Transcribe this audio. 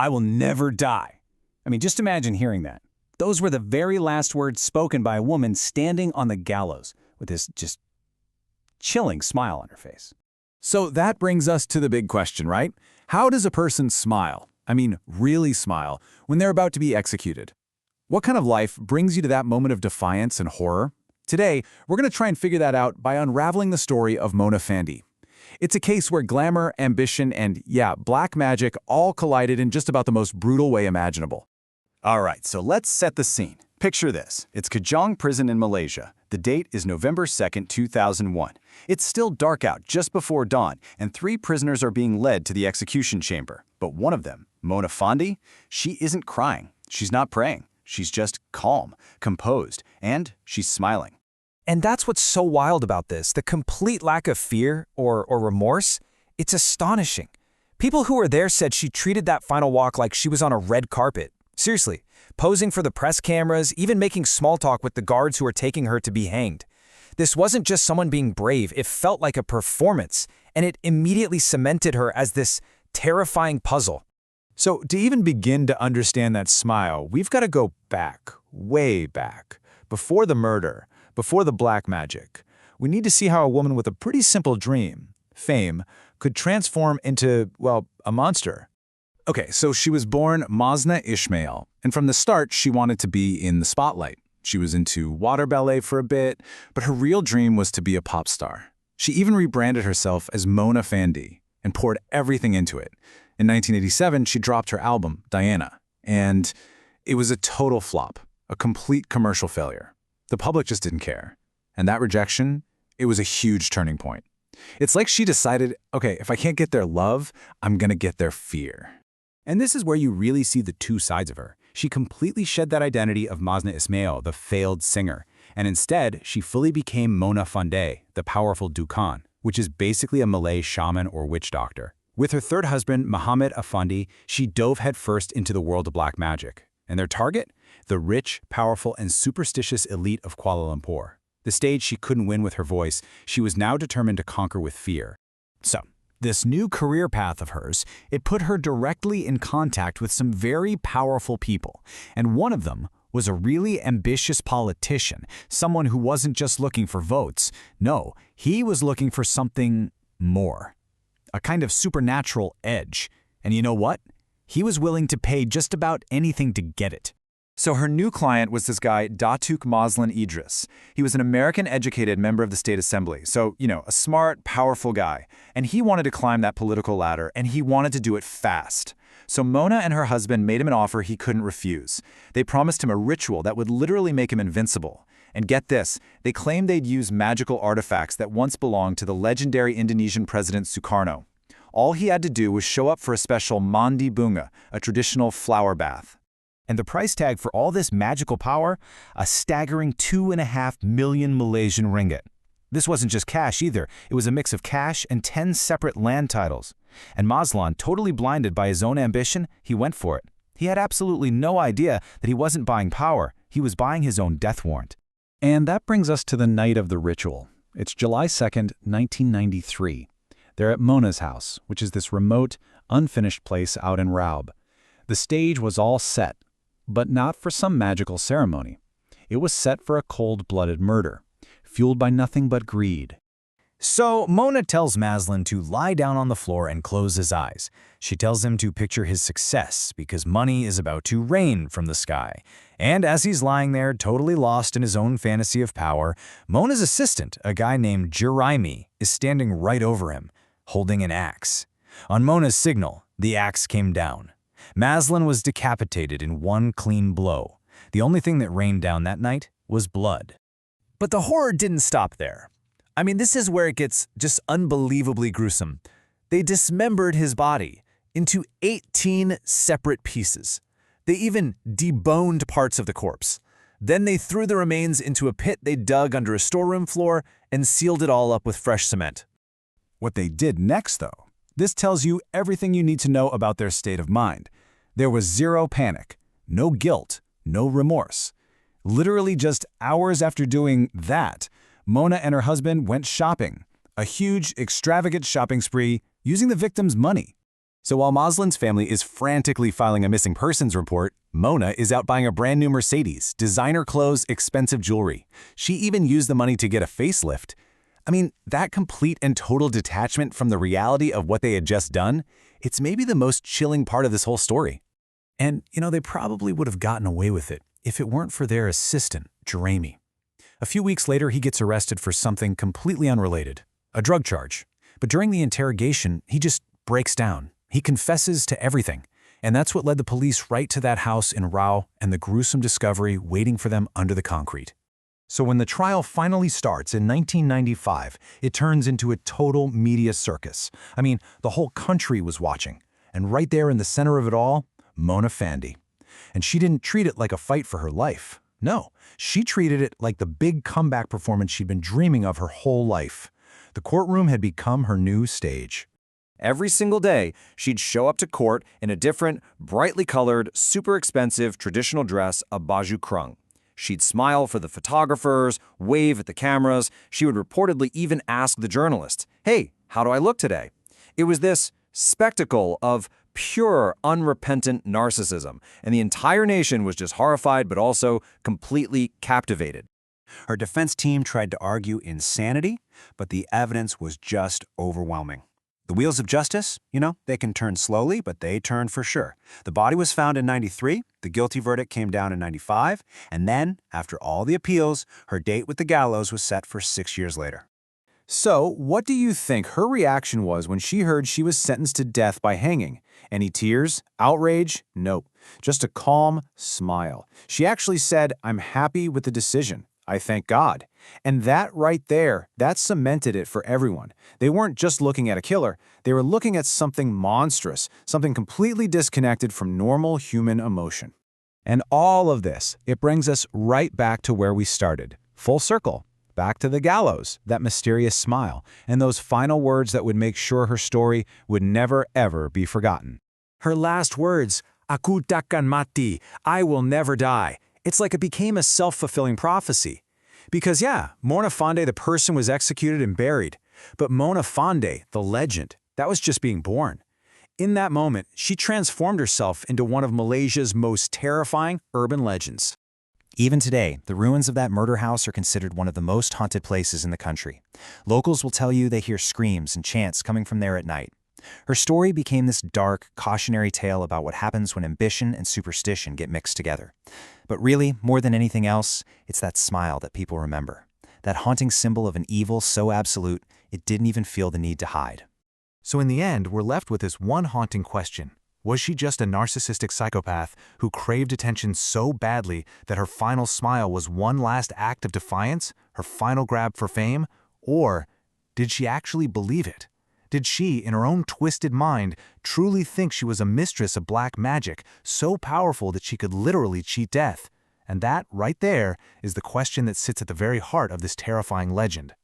I will never die. I mean, just imagine hearing that. Those were the very last words spoken by a woman standing on the gallows with this just chilling smile on her face. So that brings us to the big question, right? How does a person smile? I mean, really smile, when they're about to be executed? What kind of life brings you to that moment of defiance and horror? Today, we're going to try and figure that out by unraveling the story of Mona Fandey. It's a case where glamour, ambition, and, yeah, black magic all collided in just about the most brutal way imaginable. All right, so let's set the scene. Picture this. It's Kajang Prison in Malaysia. The date is November 2nd, 2001. It's still dark out just before dawn, and 3 prisoners are being led to the execution chamber. But one of them, Mona Fandey, she isn't crying. She's not praying. She's just calm, composed, and she's smiling. And that's what's so wild about this, the complete lack of fear or remorse. It's astonishing. People who were there said she treated that final walk like she was on a red carpet. Seriously, posing for the press cameras, even making small talk with the guards who were taking her to be hanged. This wasn't just someone being brave, it felt like a performance, and it immediately cemented her as this terrifying puzzle. So to even begin to understand that smile, we've got to go back, way back, before the murder, before the black magic. We need to see how a woman with a pretty simple dream, fame, could transform into, well, a monster. Okay, so she was born Maznah Ismail, and from the start, she wanted to be in the spotlight. She was into water ballet for a bit, but her real dream was to be a pop star. She even rebranded herself as Mona Fandey and poured everything into it. In 1987, she dropped her album, Diana, and it was a total flop, a complete commercial failure. The public just didn't care. And that rejection, it was a huge turning point. It's like she decided, okay, if I can't get their love, I'm gonna get their fear. And this is where you really see the 2 sides of her. She completely shed that identity of Maznah Ismail, the failed singer, and instead, she fully became Mona Fandey, the powerful dukun, which is basically a Malay shaman or witch doctor. With her 3rd husband, Muhammad Afandi, she dove headfirst into the world of black magic. And their target? The rich, powerful, and superstitious elite of Kuala Lumpur. The stage she couldn't win with her voice, she was now determined to conquer with fear. So, this new career path of hers, it put her directly in contact with some very powerful people, and one of them was a really ambitious politician, someone who wasn't just looking for votes. No, he was looking for something more. A kind of supernatural edge. And you know what? He was willing to pay just about anything to get it. So her new client was this guy, Datuk Mazlan Idris. He was an American-educated member of the State Assembly, so, a smart, powerful guy. And he wanted to climb that political ladder, and he wanted to do it fast. So Mona and her husband made him an offer he couldn't refuse. They promised him a ritual that would literally make him invincible. And get this, they claimed they'd use magical artifacts that once belonged to the legendary Indonesian president Sukarno. All he had to do was show up for a special mandi bunga, a traditional flower bath. And the price tag for all this magical power? A staggering 2.5 million Malaysian ringgit. This wasn't just cash either. It was a mix of cash and 10 separate land titles. And Mazlan, totally blinded by his own ambition, he went for it. He had absolutely no idea that he wasn't buying power. He was buying his own death warrant. And that brings us to the night of the ritual. It's July 2nd, 1993. They're at Mona's house, which is this remote, unfinished place out in Raub. The stage was all set, but not for some magical ceremony. It was set for a cold-blooded murder, fueled by nothing but greed. So Mona tells Mazlan to lie down on the floor and close his eyes. She tells him to picture his success because money is about to rain from the sky. And as he's lying there, totally lost in his own fantasy of power, Mona's assistant, a guy named Jeremy, is standing right over him, holding an axe. On Mona's signal, the axe came down. Mazlan was decapitated in one clean blow. The only thing that rained down that night was blood. But the horror didn't stop there. I mean, this is where it gets just unbelievably gruesome. They dismembered his body into 18 separate pieces. They even deboned parts of the corpse. Then they threw the remains into a pit they dug under a storeroom floor and sealed it all up with fresh cement. What they did next, though, this tells you everything you need to know about their state of mind. There was zero panic, no guilt, no remorse. Literally just hours after doing that, Mona and her husband went shopping, a huge, extravagant shopping spree using the victim's money. So while Mazlan's family is frantically filing a missing persons report, Mona is out buying a brand new Mercedes, designer clothes, expensive jewelry. She even used the money to get a facelift. I mean, that complete and total detachment from the reality of what they had just done, it's maybe the most chilling part of this whole story. And, they probably would have gotten away with it if it weren't for their assistant, Jeremy. A few weeks later, he gets arrested for something completely unrelated, a drug charge. But during the interrogation, he just breaks down. He confesses to everything. And that's what led the police right to that house in Rao and the gruesome discovery waiting for them under the concrete. So when the trial finally starts in 1995, it turns into a total media circus. I mean, the whole country was watching. And right there in the center of it all, Mona Fandey. And she didn't treat it like a fight for her life. No, she treated it like the big comeback performance she'd been dreaming of her whole life. The courtroom had become her new stage. Every single day, she'd show up to court in a different, brightly colored, super expensive traditional dress, a baju krung. She'd smile for the photographers, wave at the cameras. She would reportedly even ask the journalists, "Hey, how do I look today?" It was this spectacle of pure, unrepentant narcissism, and the entire nation was just horrified but also completely captivated. Her defense team tried to argue insanity, but the evidence was just overwhelming. The wheels of justice, they can turn slowly, but they turn for sure. The body was found in 93, the guilty verdict came down in 95, and then, after all the appeals, her date with the gallows was set for 6 years later. So, what do you think her reaction was when she heard she was sentenced to death by hanging? Any tears? Outrage? Nope. Just a calm smile. She actually said, "I'm happy with the decision. I thank God." And that right there, that cemented it for everyone. They weren't just looking at a killer, they were looking at something monstrous, something completely disconnected from normal human emotion. And all of this, it brings us right back to where we started. Full circle. Back to the gallows, that mysterious smile, and those final words that would make sure her story would never ever be forgotten. Her last words, "Aku takkan mati," I will never die. It's like it became a self-fulfilling prophecy. Because Mona Fandey, the person, was executed and buried. But Mona Fandey, the legend, that was just being born. In that moment, she transformed herself into one of Malaysia's most terrifying urban legends. Even today, the ruins of that murder house are considered one of the most haunted places in the country. Locals will tell you they hear screams and chants coming from there at night. Her story became this dark, cautionary tale about what happens when ambition and superstition get mixed together. But really, more than anything else, it's that smile that people remember. That haunting symbol of an evil so absolute, it didn't even feel the need to hide. So in the end, we're left with this one haunting question. Was she just a narcissistic psychopath who craved attention so badly that her final smile was one last act of defiance, her final grab for fame? Or did she actually believe it? Did she, in her own twisted mind, truly think she was a mistress of black magic, so powerful that she could literally cheat death? And that, right there, is the question that sits at the very heart of this terrifying legend.